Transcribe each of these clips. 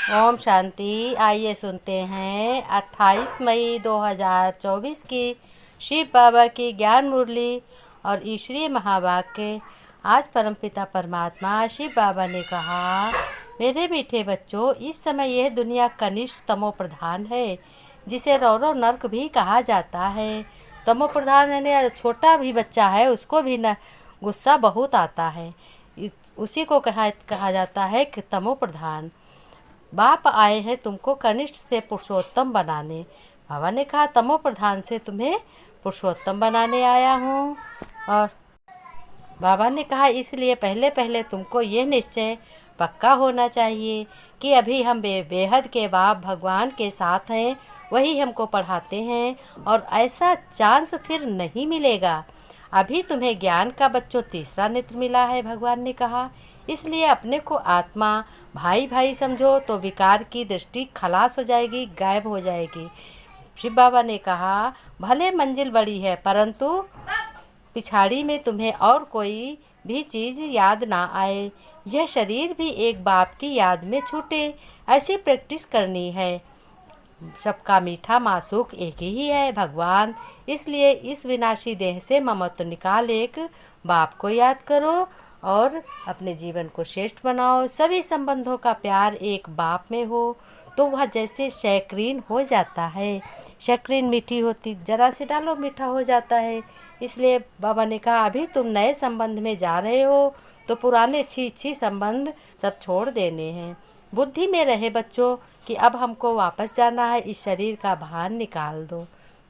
ओम शांति। आइए सुनते हैं 28 मई 2024 की शिव बाबा की ज्ञान मुरली और ईश्वरीय महावाक्य। आज परमपिता परमात्मा शिव बाबा ने कहा, मेरे मीठे बच्चों, इस समय यह दुनिया कनिष्ठ तमो प्रधान है, जिसे रौरव नर्क भी कहा जाता है। तमो प्रधान यानी छोटा भी बच्चा है, उसको भी न गुस्सा बहुत आता है, उसी को कहा जाता है कि तमो प्रधान। बाप आए हैं तुमको कनिष्ठ से पुरुषोत्तम बनाने। बाबा ने कहा, तमो प्रधान से तुम्हें पुरुषोत्तम बनाने आया हूँ। और बाबा ने कहा, इसलिए पहले पहले तुमको ये निश्चय पक्का होना चाहिए कि अभी हम बेहद के बाप भगवान के साथ हैं, वही हमको पढ़ाते हैं और ऐसा चांस फिर नहीं मिलेगा। अभी तुम्हें ज्ञान का बच्चों तीसरा नेत्र मिला है, भगवान ने कहा। इसलिए अपने को आत्मा भाई भाई समझो तो विकार की दृष्टि खलास हो जाएगी, गायब हो जाएगी। शिव बाबा ने कहा, भले मंजिल बड़ी है परंतु पिछाड़ी में तुम्हें और कोई भी चीज़ याद ना आए, यह शरीर भी एक बाप की याद में छूटे, ऐसी प्रैक्टिस करनी है। सबका मीठा मासूक एक ही है, भगवान। इसलिए इस विनाशी देह से ममत्व निकाल एक बाप को याद करो और अपने जीवन को श्रेष्ठ बनाओ। सभी संबंधों का प्यार एक बाप में हो तो वह जैसे शैक्रीन हो जाता है। शैक्रीन मीठी होती, जरा से डालो मीठा हो जाता है। इसलिए बाबा ने कहा, अभी तुम नए संबंध में जा रहे हो तो पुराने छी संबंध सब छोड़ देने हैं। बुद्धि में रहे बच्चों कि अब हमको वापस जाना है, इस शरीर का भान निकाल दो।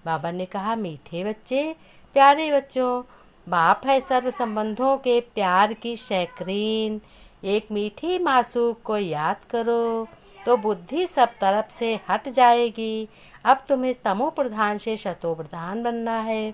बाबा ने कहा, मीठे बच्चे, प्यारे बच्चों, बाप है सर्व संबंधों के प्यार की शैक्रीन। एक मीठी मासूक को याद करो तो बुद्धि सब तरफ से हट जाएगी। अब तुम्हें तमो प्रधान से शतो प्रधान बनना है।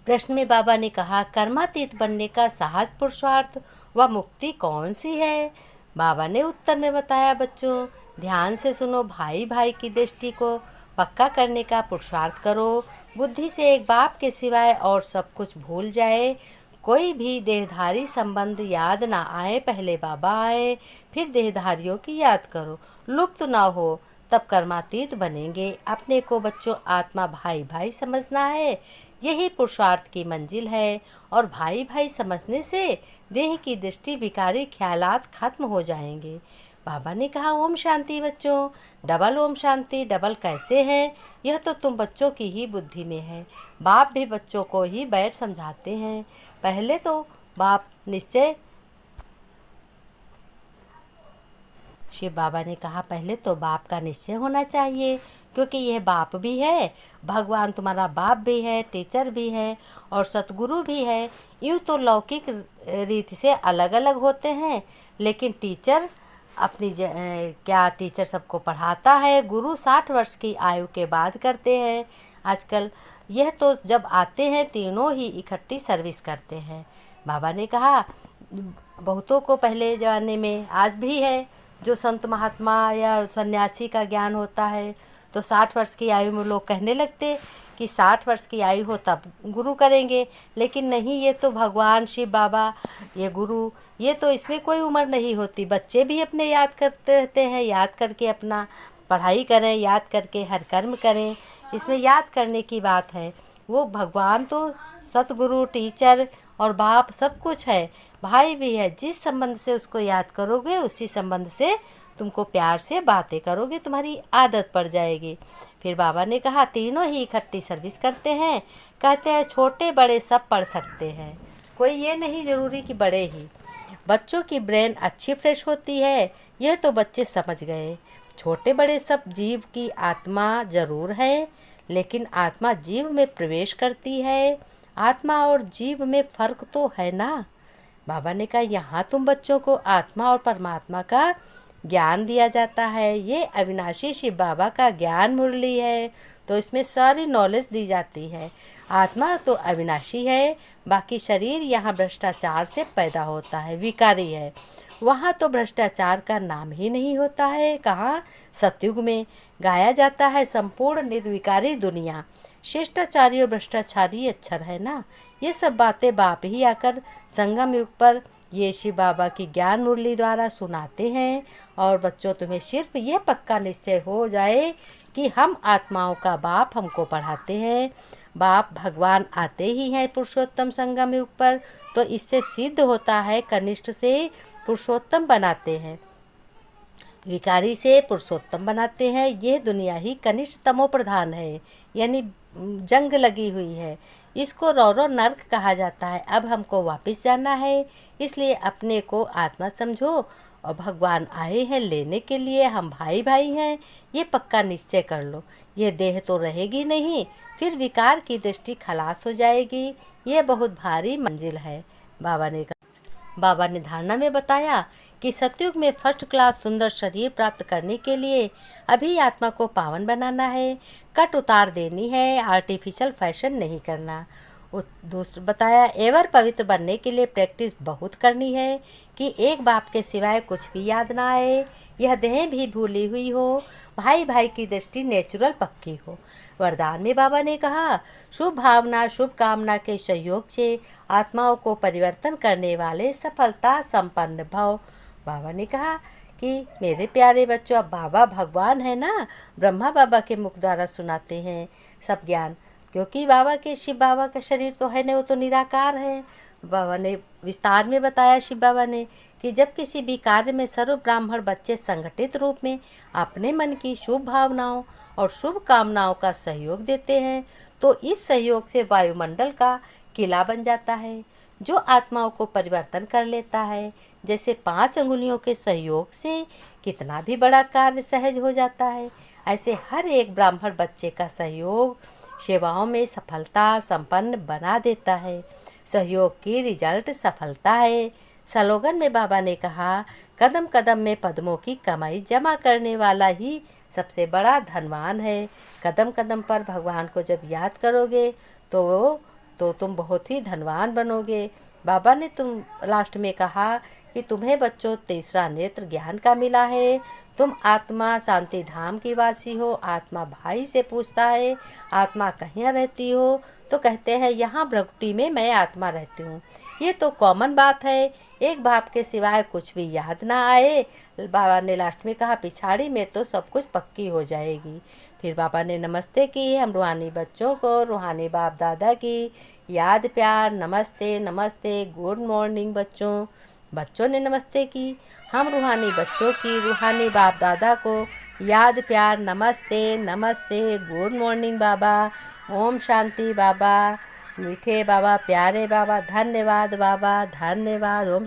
प्रश्न में बाबा ने कहा, कर्मातीत बनने का सहज पुरुषार्थ व मुक्ति कौन सी है? बाबा ने उत्तर में बताया, बच्चों ध्यान से सुनो, भाई भाई की दृष्टि को पक्का करने का पुरुषार्थ करो। बुद्धि से एक बाप के सिवाय और सब कुछ भूल जाए, कोई भी देहधारी संबंध याद ना आए। पहले बाबा आए, फिर देहधारियों की याद करो, लुप्त ना हो, तब कर्मातीत बनेंगे। अपने को बच्चों आत्मा भाई भाई समझना है, यही पुरुषार्थ की मंजिल है। और भाई भाई समझने से देह की दृष्टि विकारी ख्यालात खत्म हो जाएंगे। बाबा ने कहा, ओम शांति बच्चों। डबल ओम शांति डबल कैसे है? यह तो तुम बच्चों की ही बुद्धि में है। बाप भी बच्चों को ही बैठ समझाते हैं। पहले तो बाप निश्चय, शिव बाबा ने कहा, पहले तो बाप का निश्चय होना चाहिए, क्योंकि यह बाप भी है, भगवान तुम्हारा बाप भी है, टीचर भी है और सतगुरु भी है। यूँ तो लौकिक रीति से अलग अलग होते हैं, लेकिन टीचर अपनी क्या टीचर सबको पढ़ाता है। गुरु 60 वर्ष की आयु के बाद करते हैं आजकल। यह तो जब आते हैं तीनों ही इकट्ठी सर्विस करते हैं। बाबा ने कहा, बहुतों को पहले ज़माने में, आज भी है, जो संत महात्मा या सन्यासी का ज्ञान होता है तो 60 वर्ष की आयु में लोग कहने लगते कि 60 वर्ष की आयु हो तब गुरु करेंगे। लेकिन नहीं, ये तो भगवान शिव बाबा, ये गुरु, ये तो इसमें कोई उम्र नहीं होती। बच्चे भी अपने याद करते रहते हैं, याद करके अपना पढ़ाई करें, याद करके हर कर्म करें, इसमें याद करने की बात है। वो भगवान तो सतगुरु, टीचर और बाप सब कुछ है, भाई भी है। जिस संबंध से उसको याद करोगे उसी संबंध से तुमको प्यार से बातें करोगे, तुम्हारी आदत पड़ जाएगी। फिर बाबा ने कहा, तीनों ही इकट्ठी सर्विस करते हैं। कहते हैं छोटे बड़े सब पढ़ सकते हैं, कोई ये नहीं ज़रूरी कि बड़े ही। बच्चों की ब्रेन अच्छी फ्रेश होती है, यह तो बच्चे समझ गए। छोटे बड़े सब जीव की आत्मा ज़रूर है, लेकिन आत्मा जीव में प्रवेश करती है। आत्मा और जीव में फ़र्क तो है ना। बाबा ने कहा, यहाँ तुम बच्चों को आत्मा और परमात्मा का ज्ञान दिया जाता है। ये अविनाशी शिव बाबा का ज्ञान मुरली है, तो इसमें सारी नॉलेज दी जाती है। आत्मा तो अविनाशी है, बाकी शरीर यहाँ भ्रष्टाचार से पैदा होता है, विकारी है। वहाँ तो भ्रष्टाचार का नाम ही नहीं होता है। कहाँ? सतयुग में गाया जाता है संपूर्ण निर्विकारी दुनिया। शिष्टाचारी और भ्रष्टाचारी अक्षर है ना। ये सब बातें बाप ही आकर संगम युग पर ये शिव बाबा की ज्ञान मुरली द्वारा सुनाते हैं। और बच्चों, तुम्हें सिर्फ ये पक्का निश्चय हो जाए कि हम आत्माओं का बाप हमको पढ़ाते हैं। बाप भगवान आते ही हैं पुरुषोत्तम संगम युग पर, तो इससे सिद्ध होता है कनिष्ठ से पुरुषोत्तम बनाते हैं, विकारी से पुरुषोत्तम बनाते हैं। ये दुनिया ही कनिष्ठ तमो प्रधान है, यानी जंग लगी हुई है। इसको रौरव नर्क कहा जाता है। अब हमको वापस जाना है, इसलिए अपने को आत्मा समझो और भगवान आए हैं लेने के लिए। हम भाई भाई हैं, ये पक्का निश्चय कर लो। ये देह तो रहेगी नहीं, फिर विकार की दृष्टि खलास हो जाएगी। ये बहुत भारी मंजिल है। बाबा ने धारणा में बताया कि सतयुग में फर्स्ट क्लास सुंदर शरीर प्राप्त करने के लिए अभी आत्मा को पावन बनाना है, कट उतार देनी है, आर्टिफिशियल फैशन नहीं करना। दूसरा बताया, एवर पवित्र बनने के लिए प्रैक्टिस बहुत करनी है कि एक बाप के सिवाय कुछ भी याद ना आए, यह देह भी भूली हुई हो, भाई भाई की दृष्टि नेचुरल पक्की हो। वरदान में बाबा ने कहा, शुभ भावना शुभ कामना के सहयोग से आत्माओं को परिवर्तन करने वाले सफलता संपन्न भव। बाबा ने कहा कि मेरे प्यारे बच्चों, अब बाबा भगवान है ना, ब्रह्मा बाबा के मुख द्वारा सुनाते हैं सब ज्ञान, क्योंकि बाबा के शिव बाबा का शरीर तो है नहीं, वो तो निराकार है। बाबा ने विस्तार में बताया शिव बाबा ने कि जब किसी भी कार्य में सर्व ब्राह्मण बच्चे संगठित रूप में अपने मन की शुभ भावनाओं और शुभ कामनाओं का सहयोग देते हैं, तो इस सहयोग से वायुमंडल का किला बन जाता है, जो आत्माओं को परिवर्तन कर लेता है। जैसे 5 अंगुलियों के सहयोग से कितना भी बड़ा कार्य सहज हो जाता है, ऐसे हर एक ब्राह्मण बच्चे का सहयोग सेवाओं में सफलता संपन्न बना देता है। सहयोग की रिजल्ट सफलता है। स्लोगन में बाबा ने कहा, कदम कदम में पद्मों की कमाई जमा करने वाला ही सबसे बड़ा धनवान है। कदम कदम पर भगवान को जब याद करोगे तो तुम बहुत ही धनवान बनोगे। बाबा ने लास्ट में कहा कि तुम्हें बच्चों तीसरा नेत्र ज्ञान का मिला है। तुम आत्मा शांति धाम की वासी हो। आत्मा भाई से पूछता है, आत्मा कहाँ रहती हो? तो कहते हैं यहाँ भ्रगुटी में मैं आत्मा रहती हूँ। ये तो कॉमन बात है, एक बाप के सिवाय कुछ भी याद ना आए। बाबा ने लास्ट में कहा, पिछाड़ी में तो सब कुछ पक्की हो जाएगी। फिर बाबा ने नमस्ते की हम रूहानी बच्चों को, रूहानी बाप दादा की याद प्यार नमस्ते नमस्ते। गुड मॉर्निंग बच्चों ने नमस्ते की। हम रूहानी बच्चों की रूहानी बाप दादा को याद प्यार नमस्ते नमस्ते। गुड मॉर्निंग बाबा, ओम शांति बाबा, मीठे बाबा, प्यारे बाबा, धन्यवाद बाबा, धन्यवाद। ओम